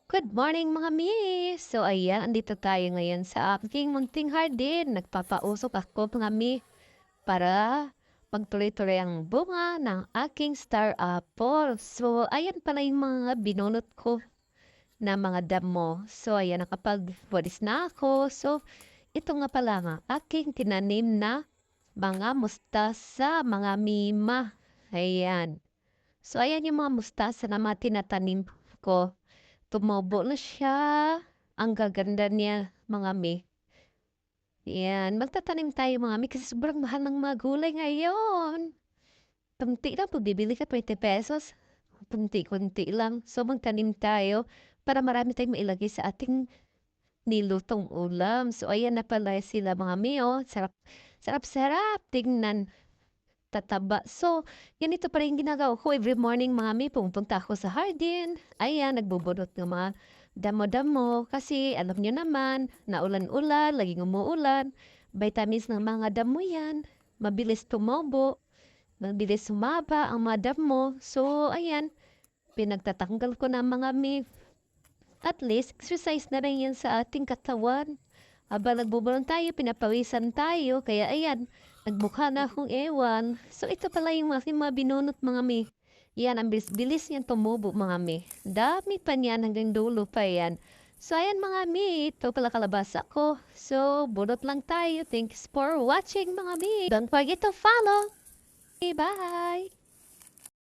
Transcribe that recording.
Good morning mga mi! So ayan, andito tayo ngayon sa aking munting hardin. Nagpapausok ako mga mi para magtuloy-tuloy ang bunga ng aking star apple. So ayan pala yung mga binunot ko na mga damo. So ayan, nakapag-walis na ako. So ito nga pala nga, aking tinanim na mga mustasa, mga mima. Ayan. So ayan yung mga mustasa na mga tinatanim ko. Tumobo na siya. Ang gaganda niya, mga mi. Yan, magtatanim tayo mga mi kasi sobrang mahal ng mga gulay ngayon. Kunti lang, pag bibili ka 20 pesos, kunti-kunti lang. So magtanim tayo para marami tayong mailagay sa ating nilutong ulam. So ayan na pala sila mga mi, oh. Sarap, sarap, sarap. Tingnan, tataba. So, ganito pa rin ginagawa ko every morning mga mi. Pumupunta ako sa hardin. Ayan, nagbubunot ng mga damo-damo. Kasi alam niyo naman, naulan-ulan, laging umuulan. Vitamins ng mga damo yan. Mabilis tumobo. Mabilis sumaba ang mga damo. So, ayan, pinagtatanggal ko ng mga mi. At least, exercise na rin yan sa ating katawan. Habang nagbubulong tayo, pinapawisan tayo. Kaya ayan, nagmukha na akong ewan. So ito pala yung mga binunot mga mi. Yan, ang bilis-bilis niyan tumubo mga mi. Dami pa niyan hanggang dulo pa yan. So ayan mga mi, ito pala kalabasa ko. So bunot lang tayo. Thanks for watching mga mi. Don't forget to follow. Bye!